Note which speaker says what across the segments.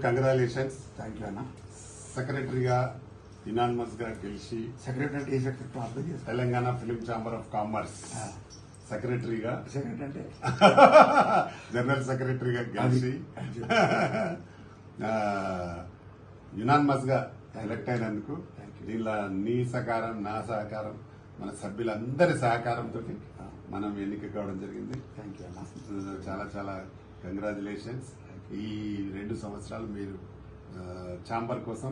Speaker 1: Congratulations.
Speaker 2: Thank you అన్న.
Speaker 1: సెక్రటరీగా unanimous గా గెలిచి
Speaker 2: సెక్రటరీ అంటే ఏ సెక్రటరీ అర్థం చేస్తాను.
Speaker 1: Telangana film chamber of commerce సెక్రటరీగా
Speaker 2: సెక్రటరీ అంటే
Speaker 1: జనరల్ సెక్రటరీగా గెలిచి యునానిమస్ గా ఎలక్ట్ అయినందుకు దీనిలో నీ సహకారం, నా సహకారం, మన సభ్యులందరి సహకారంతో మనం ఎన్నిక కావడం జరిగింది.
Speaker 2: థ్యాంక్ యూ అన్న.
Speaker 1: చాలా చాలా కంగ్రాచులేషన్స్. ఈ 2 సంవత్సరాలు మీరు ఛాంబర్ కోసం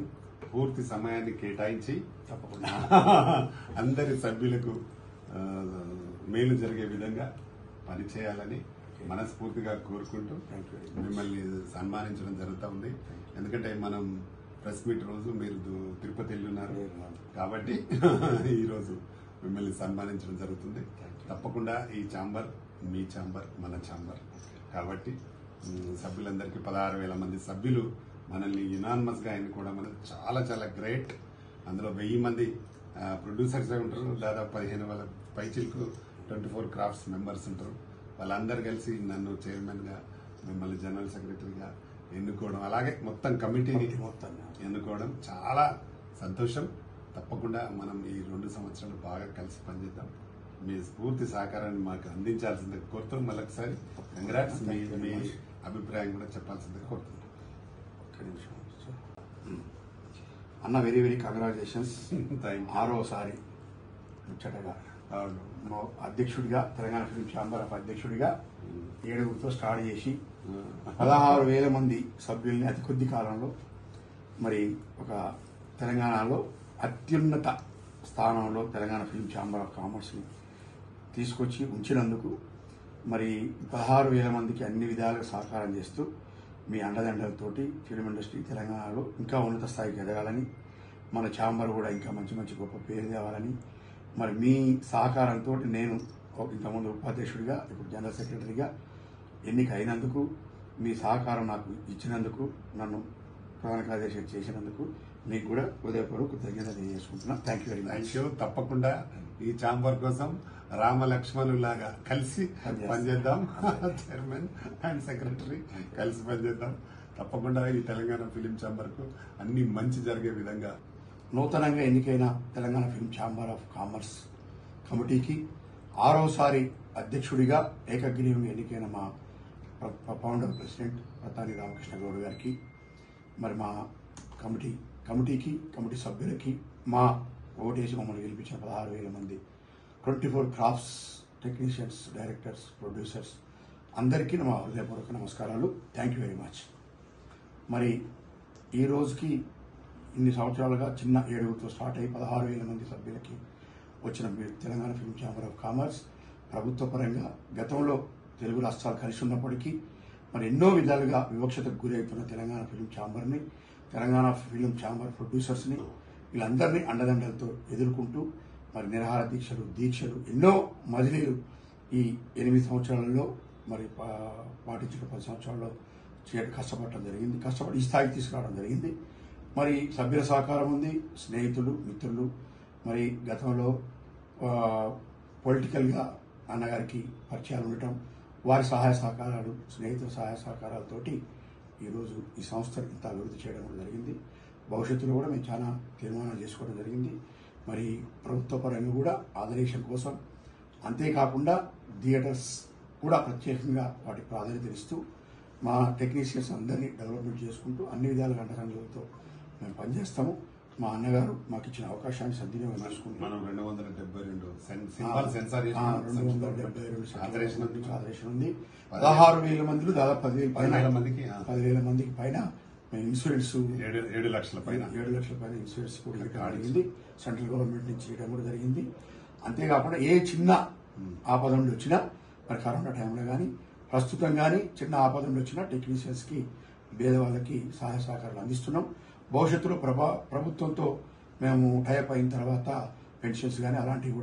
Speaker 1: పూర్తి సమయాన్ని కేటాయించి
Speaker 2: తప్పకుండా
Speaker 1: అందరి సభ్యులకు మేలు జరిగే విధంగా పనిచేయాలని మనస్ఫూర్తిగా కోరుకుంటూ మిమ్మల్ని సన్మానించడం జరుగుతూ ఉంది. ఎందుకంటే మనం ప్రెస్ మీట్ రోజు మీరు తిరుపతి వెళ్ళున్నారు కాబట్టి ఈరోజు మిమ్మల్ని సన్మానించడం జరుగుతుంది. తప్పకుండా ఈ ఛాంబర్ మీ ఛాంబర్, మన ఛాంబర్ కాబట్టి సభ్యులందరికీ 16,000 మంది సభ్యులు మనల్ని యునానిమస్ గా ఎన్నుకోవడం అనేది చాలా చాలా గ్రేట్. అందులో 1000 మంది ప్రొడ్యూసర్స్ ఉంటారు, దాదాపు 15,000 పైచిలకు 24 క్రాఫ్ట్స్ మెంబర్స్ ఉంటారు. వాళ్ళందరూ కలిసి నన్ను చైర్మన్ గా, మిమ్మల్ని జనరల్ సెక్రటరీగా ఎన్నుకోవడం, అలాగే మొత్తం కమిటీని ఎన్నుకోవడం చాలా సంతోషం. తప్పకుండా మనం ఈ 2 సంవత్సరాలు బాగా కలిసి పనిచేద్దాం. మీ స్ఫూర్తి సహకారాన్ని మాకు అందించాల్సిందే కోరుతున్నాం. మళ్ళొకసారి కంగ్రాట్స్. మీ అభిప్రాయం కూడా చెప్పాల్సిందే కోరుతున్నాం.
Speaker 2: అన్న very very congratulations.
Speaker 1: Thank you.
Speaker 2: 6వసారి ముచ్చటగా అధ్యక్షుడిగా, తెలంగాణ ఫిలిం ఛాంబర్ ఆఫ్ అధ్యక్షుడిగా 7గురితో స్టార్ట్ చేసి 16,000 మంది సభ్యుల్ని అతి కొద్ది కాలంలో మరి ఒక తెలంగాణలో అత్యున్నత స్థానంలో తెలంగాణ ఫిలిం ఛాంబర్ ఆఫ్ కామర్స్ని తీసుకొచ్చి ఉంచినందుకు మరి 16,000 మందికి అన్ని విధాలుగా సహకారం చేస్తూ మీ అండదండలతోటి ఫిలిం ఇండస్ట్రీ తెలంగాణలో ఇంకా ఉన్నత స్థాయికి ఎదగాలని, మన ఛాంబర్ కూడా ఇంకా మంచి మంచి గొప్ప పేరు తేవాలని, మరి మీ సహకారంతో నేను ఇంతకుముందు ఉపాధ్యక్షుడిగా, ఇప్పుడు జనరల్ సెక్రటరీగా ఎన్నిక అయినందుకు, మీ సహకారం నాకు ఇచ్చినందుకు, నన్ను ప్రధాన కార్యదర్శి చేసినందుకు మీకు కూడా హృదయపూర్వక కృతజ్ఞతలు తెలియజేసుకుంటున్నాను. Thank you very much.
Speaker 1: Thank you. తప్పకుండా ఈ ఛాంబర్ కోసం రామ లక్ష్మణులాగా కలిసి పనిచేద్దాం. చైర్మన్ అండ్ సెక్రటరీ కలిసి పనిచేద్దాం. తప్పకుండా ఈ తెలంగాణ ఫిలిం ఛాంబర్ కు అన్ని మంచి జరిగే విధంగా
Speaker 2: నూతనంగా ఎన్నికైన Telangana film chamber of commerce కమిటీకి 6వసారి అధ్యక్షుడిగా ఏకగ్రీవంగా ఎన్నికైన మా ఫౌండర్ ప్రెసిడెంట్ ప్రతాని రామకృష్ణ గౌడ్ గారికి, మరి మా కమిటీకి కమిటీ సభ్యులకి, మా ఓటేసి మమ్మల్ని గెలిపించిన 16,000 మంది 24 క్రాఫ్ట్స్ టెక్నీషియన్స్, డైరెక్టర్స్, ప్రొడ్యూసర్స్ అందరికీ మా హృదయపూర్వక నమస్కారాలు. Thank you very much. మరి ఈ రోజుకి ఇన్ని సంవత్సరాలుగా చిన్న 7గురితో స్టార్ట్ అయ్యి 16,000 మంది సభ్యులకి వచ్చిన Telangana film chamber of commerce ప్రభుత్వ పరంగా గతంలో తెలుగు రాష్ట్రాలు కలిసి ఉన్నప్పటికీ మరి ఎన్నో విధాలుగా వివక్షతకు గురి అవుతున్న తెలంగాణ ఫిలిం ఛాంబర్ని, తెలంగాణ ఫిలిం ఛాంబర్ ప్రొడ్యూసర్స్ని, వీళ్ళందరినీ అండదండలతో ఎదుర్కొంటూ మరి నిరాహార దీక్షలు ఎన్నో మజిలీలు ఈ 8 సంవత్సరాలలో మరి పాటించిన 10 సంవత్సరాల్లో కష్టపడటం జరిగింది. కష్టపడి ఈ స్థాయికి తీసుకురావడం జరిగింది. మరి సభ్యుల సహకారం ఉంది, స్నేహితులు, మిత్రులు, మరి గతంలో పొలిటికల్గా అన్నగారికి పరిచయాలు ఉండటం, వారి సహాయ సహకారాలు, స్నేహితుల సహాయ సహకారాలతోటి ఈరోజు ఈ సంస్థను ఇంత అభివృద్ధి చేయడం కూడా జరిగింది. భవిష్యత్తులో కూడా మేము చాలా తీర్మానాలు చేసుకోవడం జరిగింది. మరి ప్రభుత్వ పరంగా కూడా ఆదరేషన్ కోసం, అంతేకాకుండా థియేటర్స్ కూడా ప్రత్యేకంగా వాటికి ప్రాధాన్యత ఇస్తూ మా టెక్నీషియన్స్ అందరినీ డెవలప్మెంట్ చేసుకుంటూ అన్ని విధాలుగా అండదండలతో మేము పనిచేస్తాము. మా అన్నగారు మాకు ఇచ్చిన అవకాశాన్ని సద్వినియోగం చేసుకుంటున్నాం.
Speaker 1: 272
Speaker 2: ఆదరేషన్ ఉంది. 16,000 మందిలో దాదాపు 10,000 మందికి పైన మేము ఇన్సూరెన్స్
Speaker 1: 7 లక్షల పైన
Speaker 2: ఇన్సూరెన్స్ కూడా అడిగింది. సెంట్రల్ గవర్నమెంట్ నుంచి చేయడం కూడా జరిగింది. అంతేకాకుండా ఏ చిన్న ఆపదలు వచ్చినా, మరి కరోనా టైంలో కానీ ప్రస్తుతం కానీ చిన్న ఆపదలు వచ్చినా టెక్నీషియన్స్ కి, పేదవాళ్ళకి సహాయ సహకారాలు అందిస్తున్నాం. భవిష్యత్తులో ప్రభుత్వంతో మేము టైప్ అయిన తర్వాత పెన్షన్స్ కానీ అలాంటివి కూడా